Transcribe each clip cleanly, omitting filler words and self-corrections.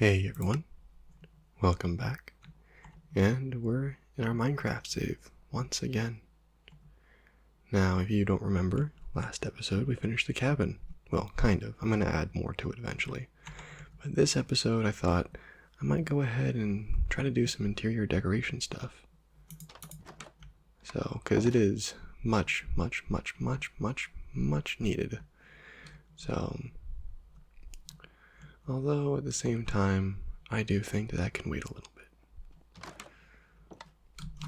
Hey everyone, welcome back, and we're in our Minecraft save once again. Now, if you don't remember, last episode we finished the cabin. Well, kind of. I'm going to add more to it eventually. But this episode I thought I might go ahead and try to do some interior decoration stuff. So, because it is much needed. So, although at the same time, I do think that can wait a little bit.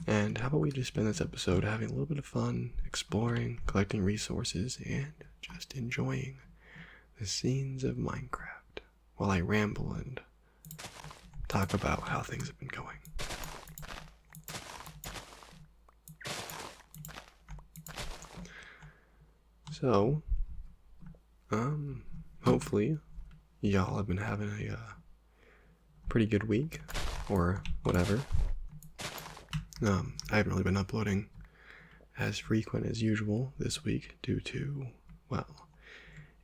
And how about we just spend this episode having a little bit of fun, exploring, collecting resources, and just enjoying the scenes of Minecraft while I ramble and talk about how things have been going. So, hopefully y'all have been having a pretty good week, or whatever. I haven't really been uploading as frequent as usual this week due to, well,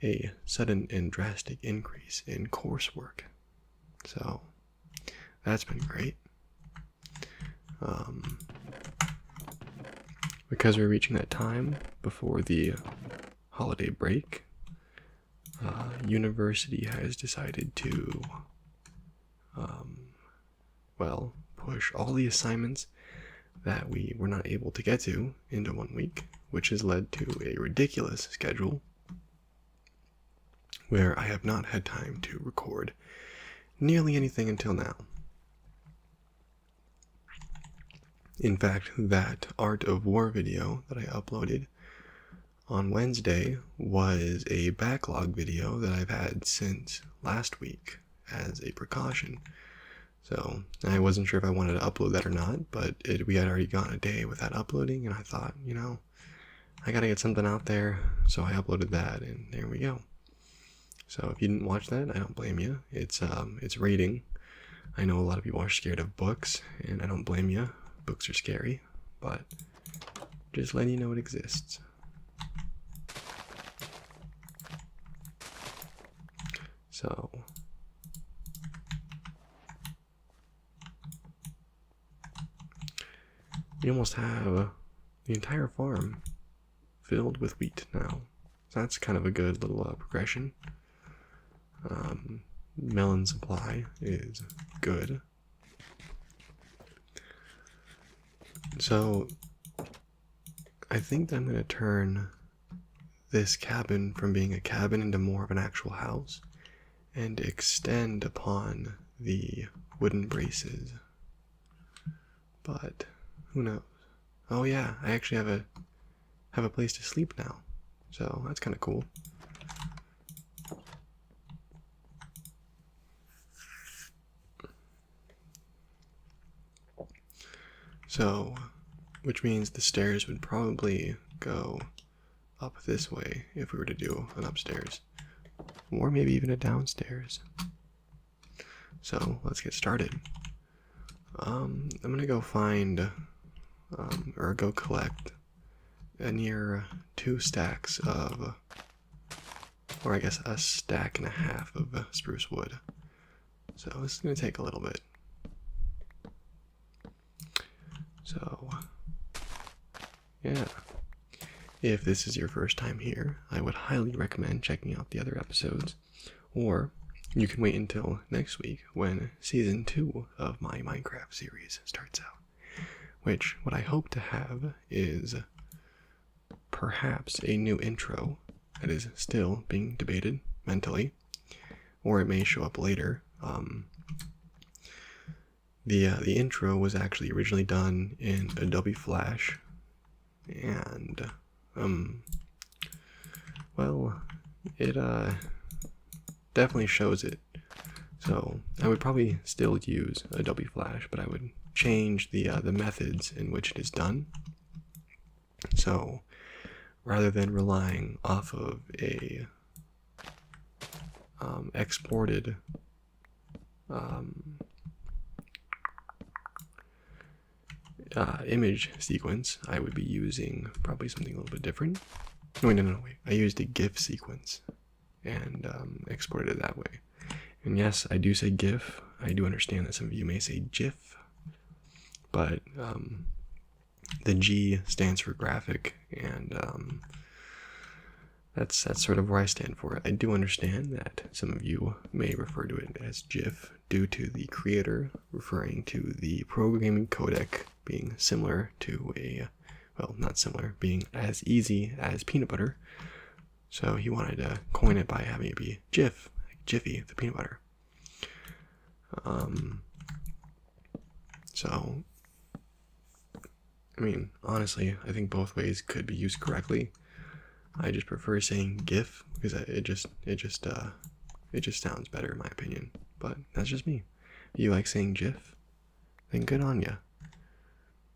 a sudden and drastic increase in coursework. So, that's been great. Because we're reaching that time before the holiday break, university has decided to, well, push all the assignments that we were not able to get to into 1 week, which has led to a ridiculous schedule where I have not had time to record nearly anything until now. In fact, that Art of War video that I uploaded on Wednesday was a backlog video that I've had since last week as a precaution. So I wasn't sure if I wanted to upload that or not, but we had already gone a day without uploading, and I thought, I gotta get something out there, so I uploaded that, and there we go. So if you didn't watch that, I don't blame you. It's rating. I know a lot of people are scared of books, and I don't blame you. Books are scary, but just letting you know it exists. So, we almost have the entire farm filled with wheat now. So that's kind of a good little progression. Melon supply is good. So, I think that I'm going to turn this cabin from being a cabin into more of an actual house and extend upon the wooden braces. But who knows? Oh yeah, I actually have a place to sleep now, so that's kind of cool. So, which means the stairs would probably go up this way if we were to do an upstairs, or maybe even a downstairs. So let's get started. I'm gonna go find, or go collect near 2 stacks of, or I guess a stack and a half of spruce wood. So this is gonna take a little bit. So, yeah. If this is your first time here, I would highly recommend checking out the other episodes, or you can wait until next week when Season 2 of my Minecraft series starts out, which what I hope to have is perhaps a new intro that is still being debated mentally, or it may show up later. The intro was actually originally done in Adobe Flash, and well, it definitely shows it. So I would probably still use Adobe Flash, but I would change the methods in which it is done. So rather than relying off of a exported image sequence, I would be using probably something a little bit different. Wait. I used a GIF sequence and exported it that way. And yes, I do say GIF. I do understand that some of you may say GIF, but the G stands for graphic, and that's sort of where I stand for it. I do understand that some of you may refer to it as GIF due to the creator referring to the programming codec being similar to well, not similar, being as easy as peanut butter. So he wanted to coin it by having it be GIF, like Jiffy, the peanut butter. So, I mean, honestly, I think both ways could be used correctly. I just prefer saying GIF because it just sounds better in my opinion. But that's just me. If you like saying GIF, then good on ya.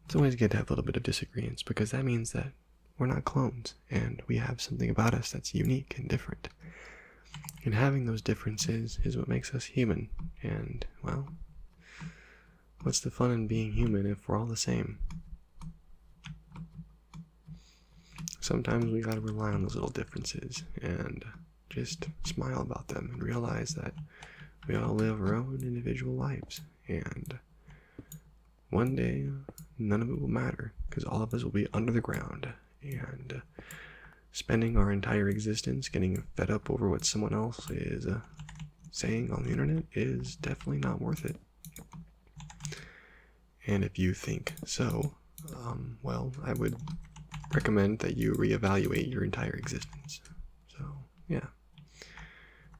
It's always good to have a little bit of disagreements because that means that we're not clones and we have something about us that's unique and different. And having those differences is what makes us human. And, well, what's the fun in being human if we're all the same? Sometimes we gotta rely on those little differences and just smile about them and realize that we all live our own individual lives. And one day, none of it will matter because all of us will be under the ground and spending our entire existence getting fed up over what someone else is saying on the internet is definitely not worth it. And if you think so, well, I would recommend that you reevaluate your entire existence. So, yeah.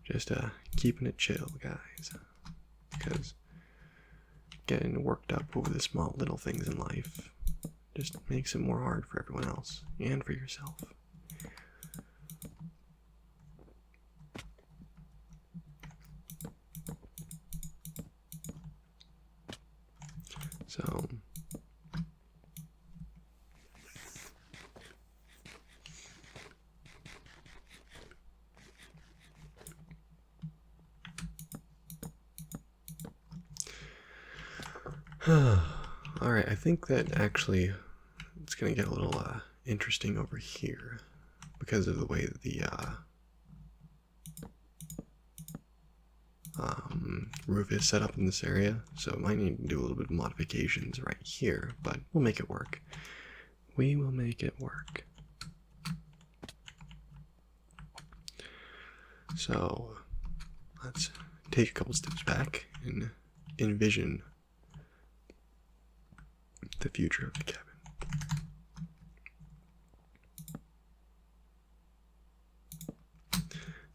Just keeping it chill, guys. Because getting worked up over the small little things in life just makes it more hard for everyone else and for yourself. So, alright, I think that actually it's going to get a little interesting over here because of the way that the roof is set up in this area, so I might need to do a little bit of modifications right here, but we'll make it work. We will make it work. So let's take a couple steps back and envision the future of the cabin.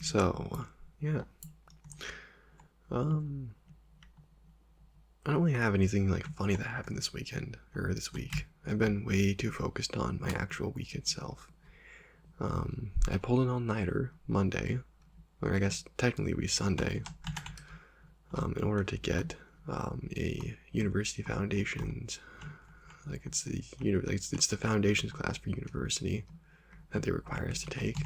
So, yeah. I don't really have anything like funny that happened this weekend, or this week. I've been way too focused on my actual week itself. I pulled an all-nighter Monday, or I guess technically it would be Sunday, in order to get a university foundations, like it's the foundations class for university that they require us to take.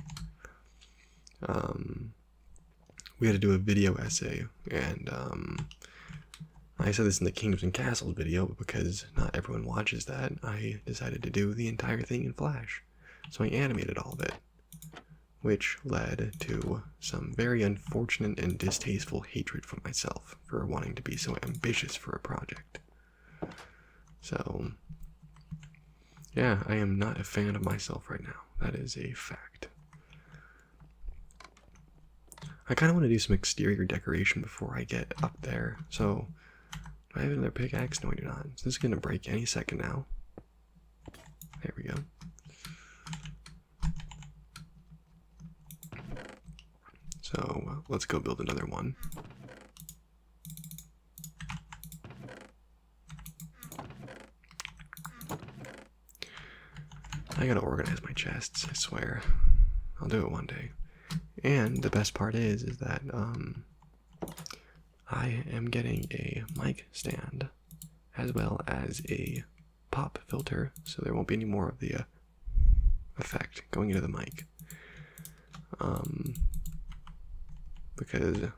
We had to do a video essay, and I said this in the Kingdoms and Castles video, but because not everyone watches that, I decided to do the entire thing in Flash. So I animated all of it, which led to some very unfortunate and distasteful hatred for myself for wanting to be so ambitious for a project. So, yeah, I am not a fan of myself right now. That is a fact. I kind of want to do some exterior decoration before I get up there. So, do I have another pickaxe? No, I do not. So this is going to break any second now. There we go. So, let's go build another one. I gotta organize my chests, I swear. I'll do it one day. And the best part is that I am getting a mic stand as well as a pop filter, so there won't be any more of the effect going into the mic. Because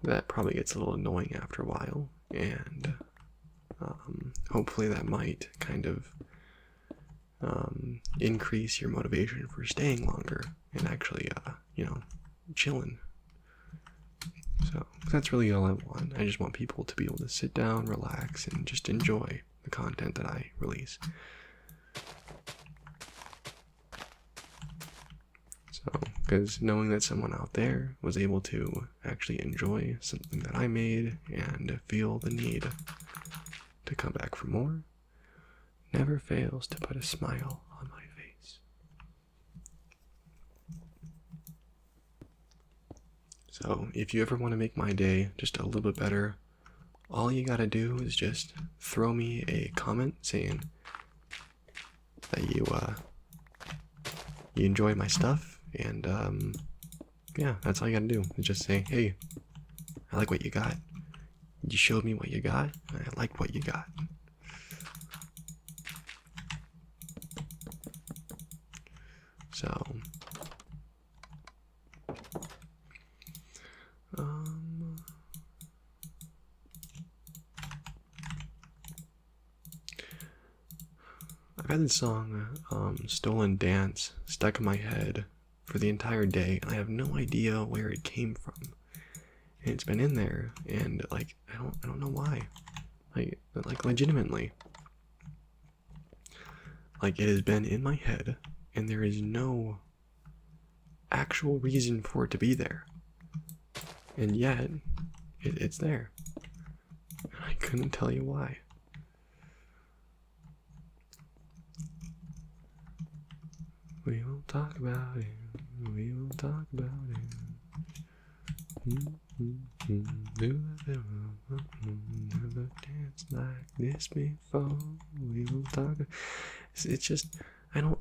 that probably gets a little annoying after a while, and hopefully that might kind of increase your motivation for staying longer and actually, you know, chilling. So that's really all I want. I just want people to be able to sit down, relax, and just enjoy the content that I release. So, because knowing that someone out there was able to actually enjoy something that I made and feel the need to come back for more never fails to put a smile on my face. So, if you ever want to make my day just a little bit better, all you gotta do is just throw me a comment saying that you enjoy my stuff, and yeah, that's all you gotta do. Is just say, hey, I like what you got. You showed me what you got, and I liked what you got. So, I've had this song, Stolen Dance, stuck in my head for the entire day, and I have no idea where it came from. And it's been in there, and like I don't know why. Like legitimately. Like it has been in my head, and there is no actual reason for it to be there. And yet, it's there. I couldn't tell you why. We won't talk about it. We won't talk about it. Never danced like this before. We won't talk. It's just I don't.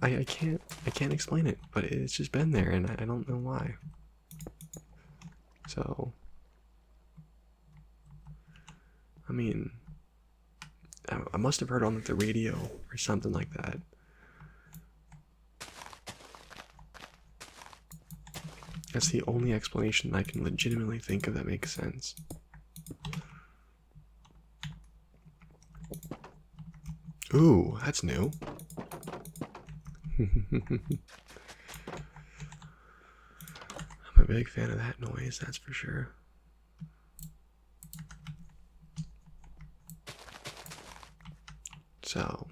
I can't explain it, but it's just been there, and I don't know why. So, I mean, I must have heard on the radio or something like that. That's the only explanation I can legitimately think of that makes sense. Ooh, that's new. I'm a big fan of that noise, that's for sure. So,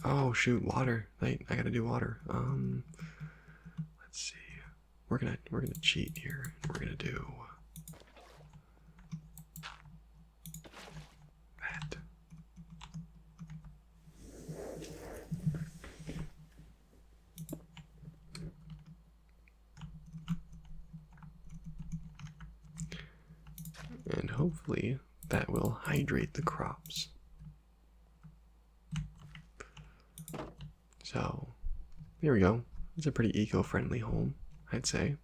oh shoot, water. I gotta do water. Let's see. We're gonna cheat here. We're gonna do that. And hopefully that will hydrate the crops. So, there we go. It's a pretty eco-friendly home, I'd say.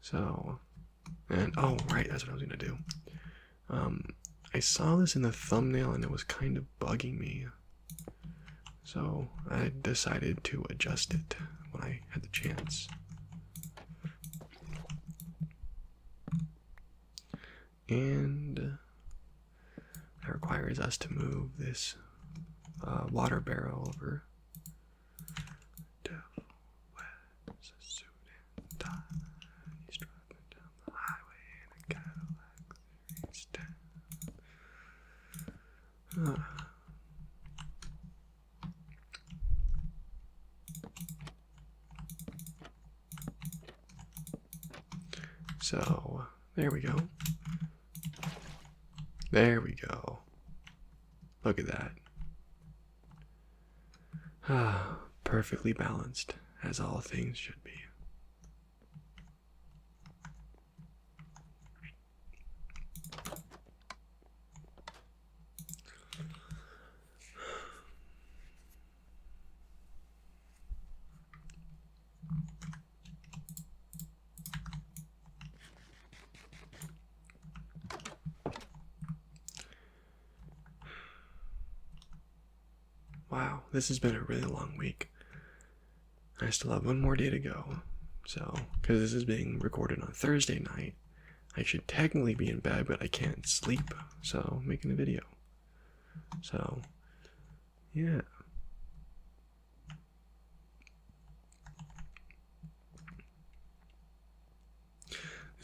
So, and oh, right, that's what I was gonna do. I saw this in the thumbnail and it was kind of bugging me. So, I decided to adjust it when I had the chance. And that requires us to move this water barrel over. He's driving down the highway in a Cadillac Series 10. So, there we go. There we go. Look at that. Ah, perfectly balanced, as all things should be. Wow, this has been a really long week. I still have one more day to go. So, because this is being recorded on Thursday night, I should technically be in bed, but I can't sleep, so I'm making a video. So, yeah.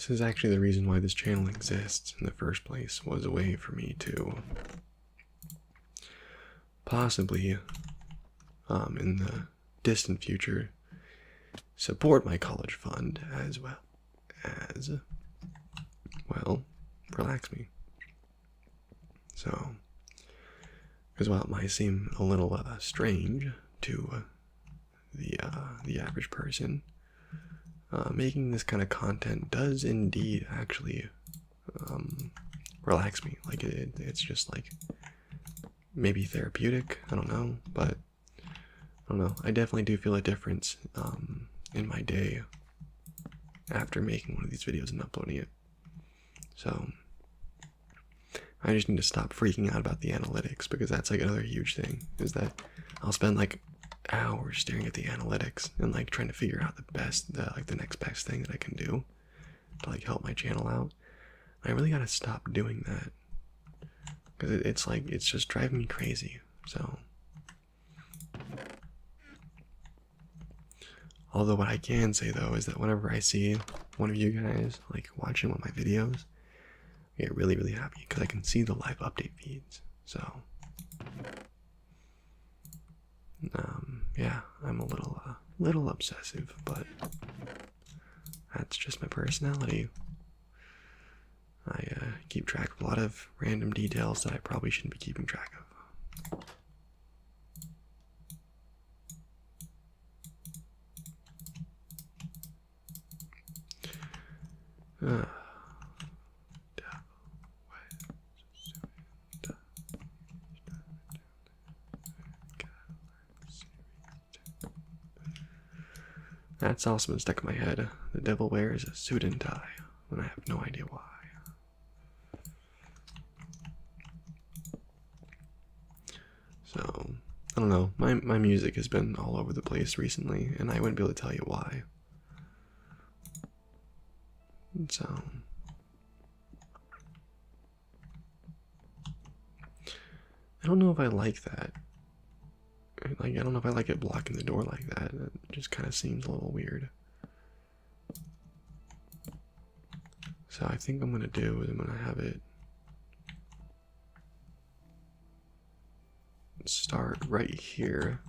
this is actually the reason why this channel exists in the first place, was a way for me to possibly, in the distant future, support my college fund as well as, well, relax me. So, because while it might seem a little strange to the average person, making this kind of content does indeed actually relax me. Like it's just like maybe therapeutic. I don't know, but I don't know. I definitely do feel a difference in my day after making one of these videos and uploading it. So I just need to stop freaking out about the analytics, because that's like another huge thing, is that I'll spend like hours staring at the analytics and like trying to figure out the next best thing that I can do to like help my channel out. I really gotta stop doing that, because it's just driving me crazy. So, although what I can say though is that whenever I see one of you guys like watching one of my videos, I get really, really happy because I can see the live update feeds. So, yeah, I'm a little obsessive, but that's just my personality. I keep track of a lot of random details that I probably shouldn't be keeping track of. That's also been stuck in my head. The devil wears a suit and tie, and I have no idea why. So, I don't know. My music has been all over the place recently, and I wouldn't be able to tell you why. So, I don't know if I like that. Like, I don't know if I like it blocking the door like that. It just kind of seems a little weird. So I think I'm gonna do is I'm gonna have it start right here,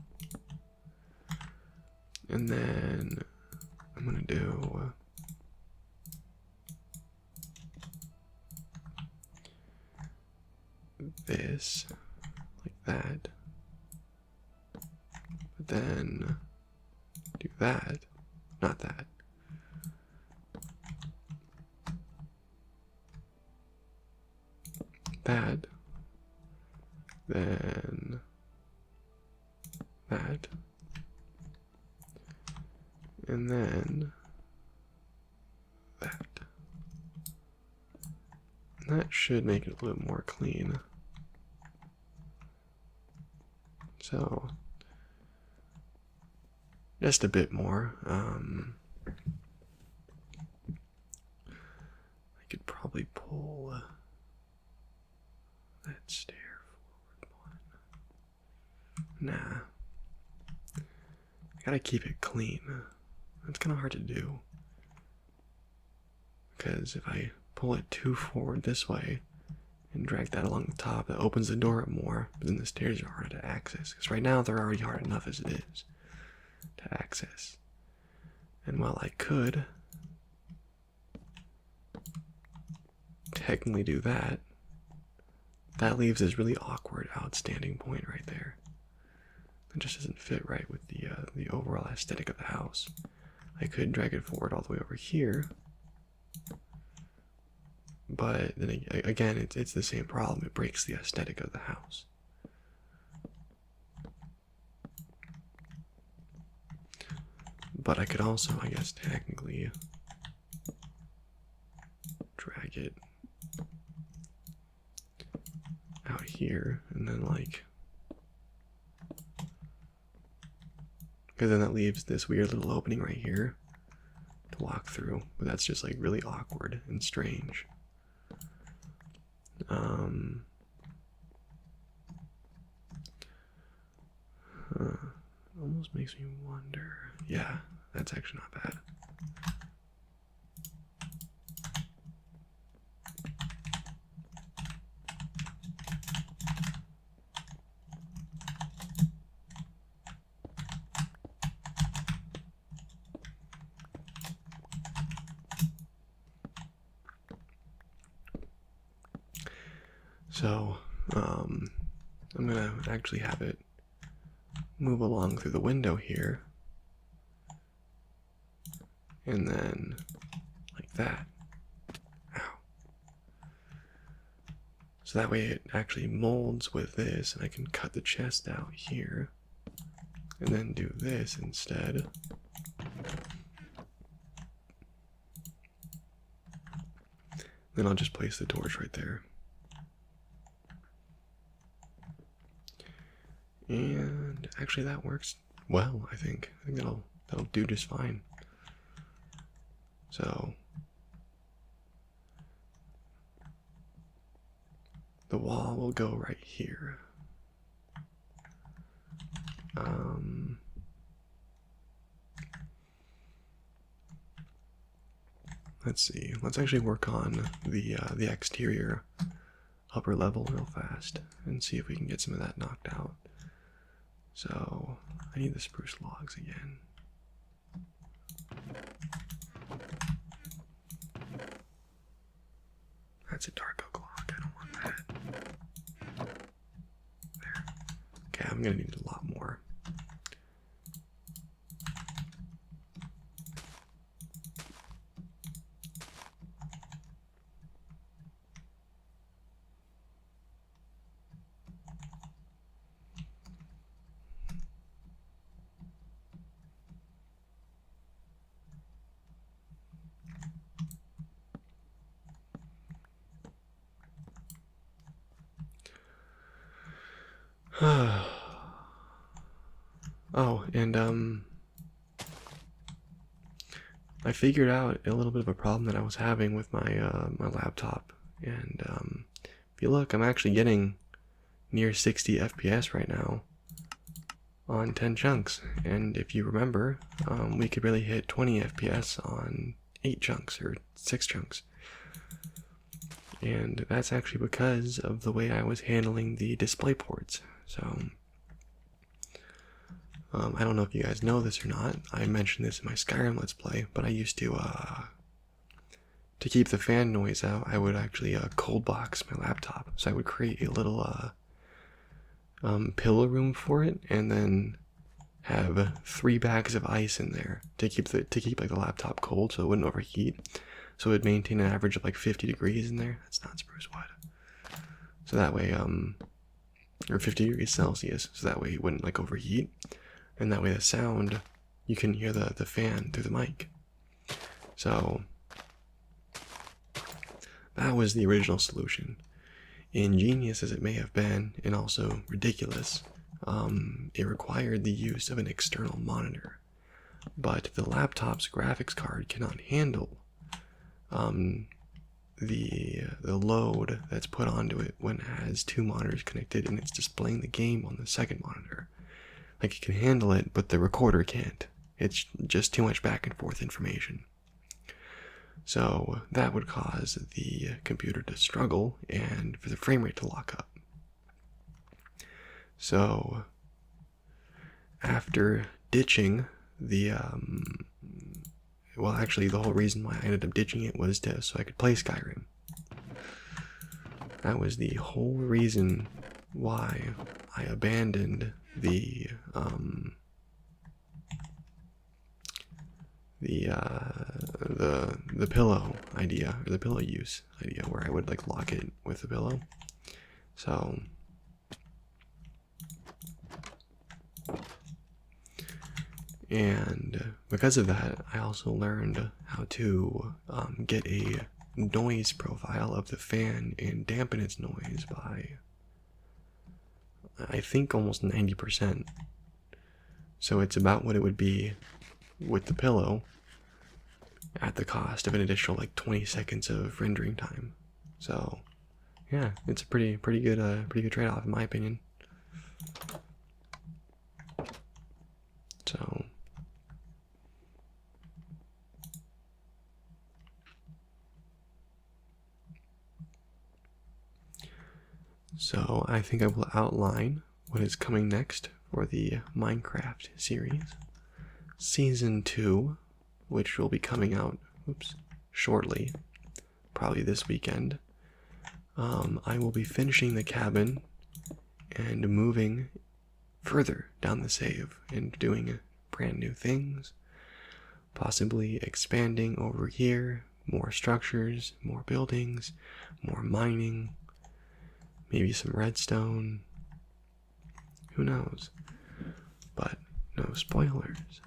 and then I'm gonna do this like that, but then do that, not that. That, then that, and then that. And that should make it a little more clean. So, just a bit more. I could probably pull that stair forward one. Nah. I gotta keep it clean. That's kind of hard to do, because if I pull it too forward this way and drag that along the top, that opens the door up more, but then the stairs are harder to access, because right now they're already hard enough as it is to access. And while I could technically do that, that leaves this really awkward outstanding point right there. It just doesn't fit right with the overall aesthetic of the house. I could drag it forward all the way over here, but then again, it's the same problem. It breaks the aesthetic of the house. But I could also, I guess, technically drag it out here, and then like, because then that leaves this weird little opening right here to walk through, but that's just like really awkward and strange. Almost makes me wonder. Yeah, that's actually not bad. So, I'm gonna actually have it move along through the window here, and then like that. Ow. So that way it actually molds with this, and I can cut the chest out here, and then do this instead. Then I'll just place the torch right there. And actually that works well, I think. I think that'll do just fine. So the wall will go right here. Let's see. Let's actually work on the exterior upper level real fast and see if we can get some of that knocked out. So I need the spruce logs again. That's a dark oak log. I don't want that. There. Okay, I'm gonna need a lot more. Oh, and I figured out a little bit of a problem that I was having with my my laptop, and if you look, I'm actually getting near 60 FPS right now on 10 chunks, and if you remember, we could really hit 20 FPS on 8 chunks or 6 chunks. And that's actually because of the way I was handling the display ports. So I don't know if you guys know this or not. I mentioned this in my Skyrim Let's Play, but I used to keep the fan noise out, I would actually cold box my laptop. So I would create a little pillow room for it, and then have 3 bags of ice in there to keep like the laptop cold, so it wouldn't overheat. So it would maintain an average of like 50 degrees in there. That's not spruce wood. So that way, or 50 degrees Celsius. So that way it wouldn't like overheat, and that way the sound, you can hear the fan through the mic. So that was the original solution. Ingenious as it may have been, and also ridiculous, it required the use of an external monitor. But the laptop's graphics card cannot handle the load that's put onto it when it has 2 monitors connected and it's displaying the game on the second monitor. Like, it can handle it, but the recorder can't. It's just too much back and forth information. So that would cause the computer to struggle and for the frame rate to lock up. So after ditching the well, actually the whole reason why I ended up ditching it was so I could play Skyrim. That was the whole reason why I abandoned the pillow idea, or the pillow use idea, where I would like lock it with the pillow. So and because of that, I also learned how to get a noise profile of the fan and dampen its noise by, I think, almost 90%. So it's about what it would be with the pillow at the cost of an additional like 20 seconds of rendering time. So yeah, it's a pretty good trade-off in my opinion. So I think I will outline what is coming next for the Minecraft series. Season 2, which will be coming out shortly, probably this weekend. I will be finishing the cabin and moving further down the save and doing brand new things, possibly expanding over here, more structures, more buildings, more mining, maybe some redstone, who knows, but no spoilers.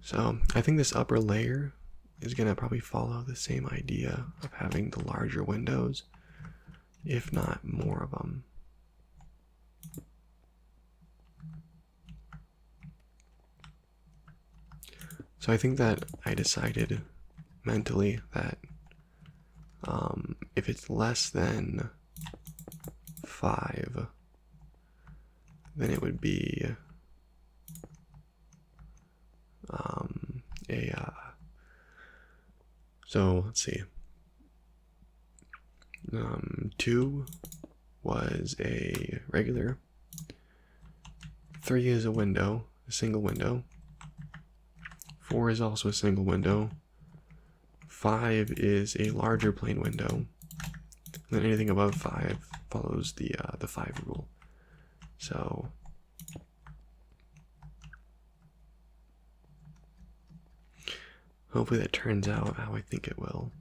So I think this upper layer is going to probably follow the same idea of having the larger windows, if not more of them. So I think that I decided mentally that if it's less than 5, then it would be so let's see. 2 was a regular. 3 is a window, a single window. 4 is also a single window. 5 is a larger plane window. And then anything above 5 follows the 5 rule. So hopefully that turns out how I think it will.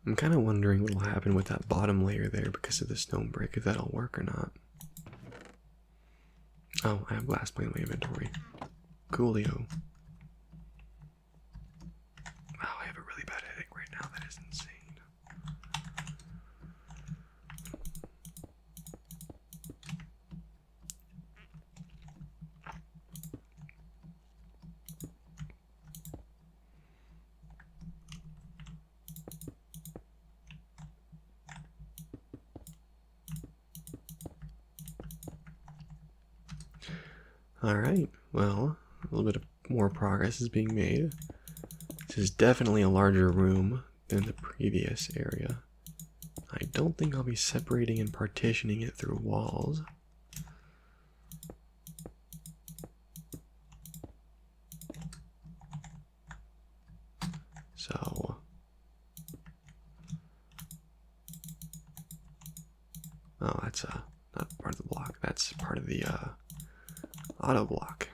I'm kind of wondering what will happen with that bottom layer there because of the stone brick, if that'll work or not. Oh, I have glass plate in my inventory. Coolio. Wow, I have a really bad headache right now. That is insane. Alright, well, a little bit of more progress is being made. This is definitely a larger room than the previous area. I don't think I'll be separating and partitioning it through walls. So oh, that's not part of the block. That's part of the auto block.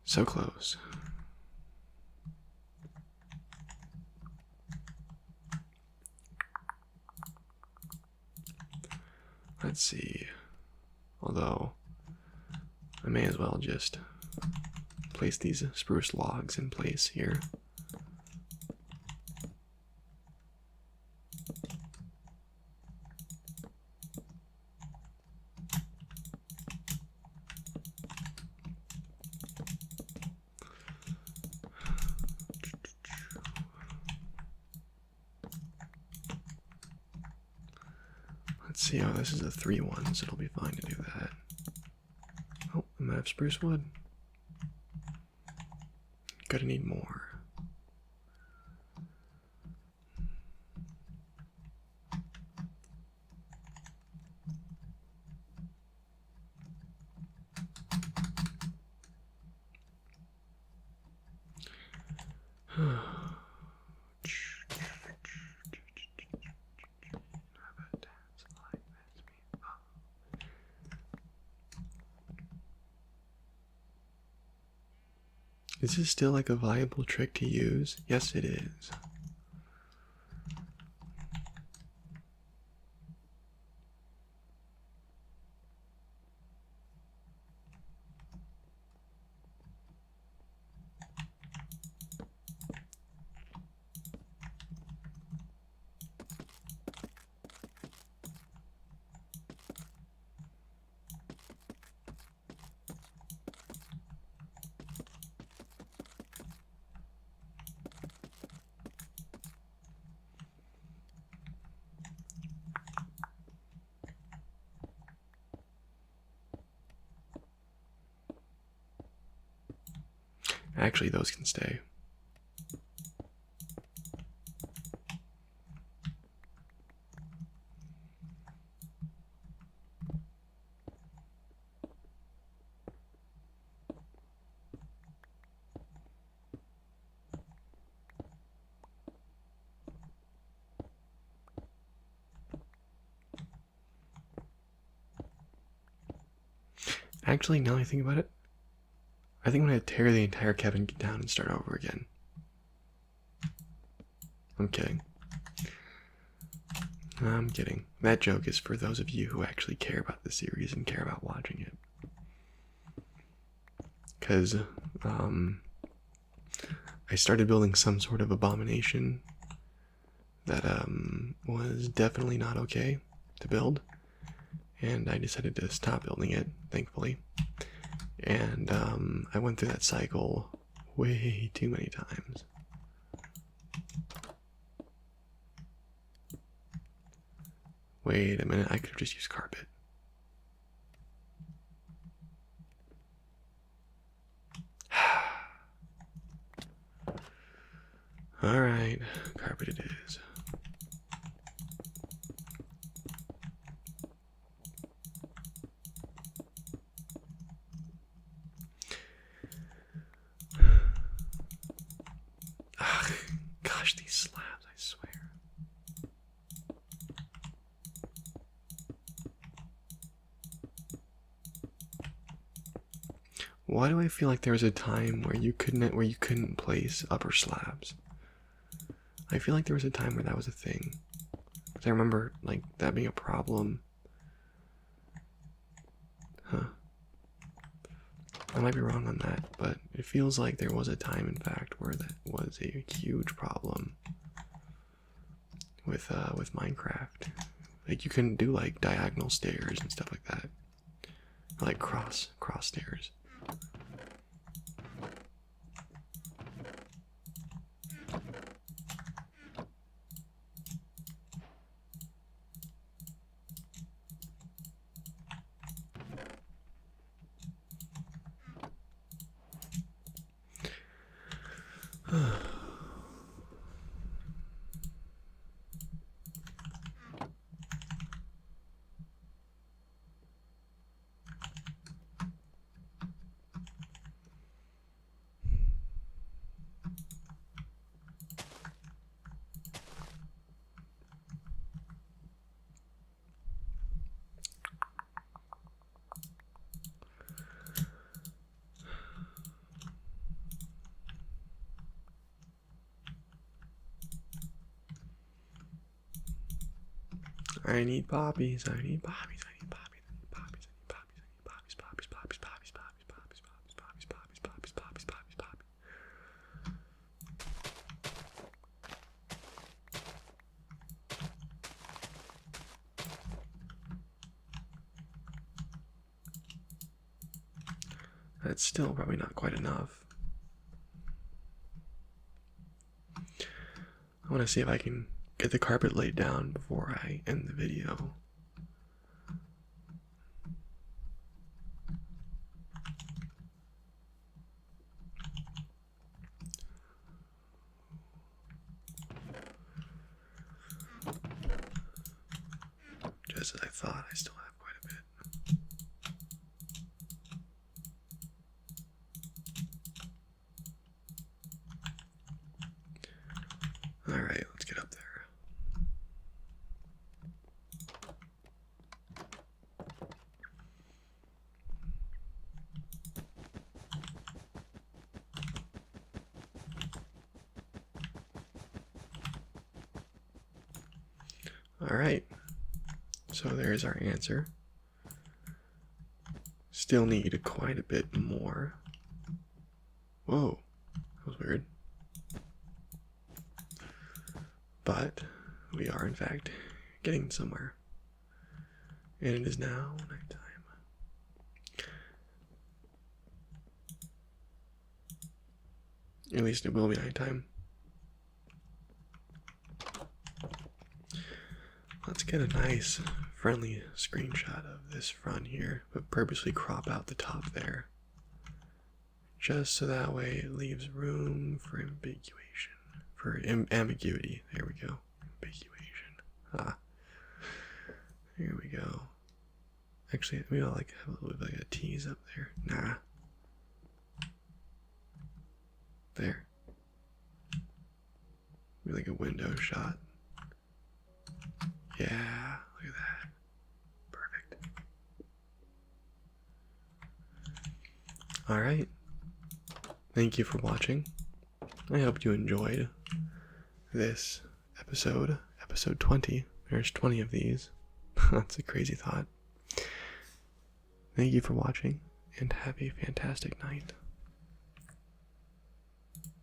So close. Let's see. Although, I may as well just place these spruce logs in place here. Let's see, oh, this is a 3-1, so it'll be fine to do that. Oh, I might have spruce wood. Gonna need more. Is this still like a viable trick to use? Yes, it is. Actually, those can stay. Actually, now that I think about it, I think I'm going to tear the entire cabin down and start over again. I'm kidding. I'm kidding. That joke is for those of you who actually care about the series and care about watching it. Because, I started building some sort of abomination that, was definitely not okay to build. And I decided to stop building it, thankfully. And, I went through that cycle way too many times. Wait a minute, I could have just used carpet. Alright, carpet it is. Ugh, gosh, these slabs, I swear. Why do I feel like there was a time where you couldn't place upper slabs? I feel like there was a time where that was a thing. I remember like that being a problem. Huh. I might be wrong on that, but it feels like there was a time, in fact, where that was a huge problem with Minecraft. Like you couldn't do like diagonal stairs and stuff like that, or, like cross stairs. I need poppies, I need poppies, I need poppies, I need poppies, I need poppies, I need poppies, poppies, poppies, poppies, poppies, poppies, poppies, poppies, poppies, poppies, poppies, poppies. That's still probably not quite enough. I want to see if I can get the carpet laid down before I end the video. Just as I thought, I still have quite a bit. Alright, let's get up there. Alright, so there's our answer. Still need quite a bit more. Whoa, that was weird. But we are in fact getting somewhere. And it is now nighttime. At least it will be nighttime. Let's get a nice friendly screenshot of this front here, but purposely crop out the top there. just so that way it leaves room for ambiguity. There we go. Ambiguation. Here we go. Actually, maybe I'll like have a little bit of like a tease up there. Nah. There. Maybe like a window shot. Yeah, look at that. Perfect. Alright. Thank you for watching. I hope you enjoyed this episode. Episode 20. There's 20 of these. That's a crazy thought. Thank you for watching, and have a fantastic night.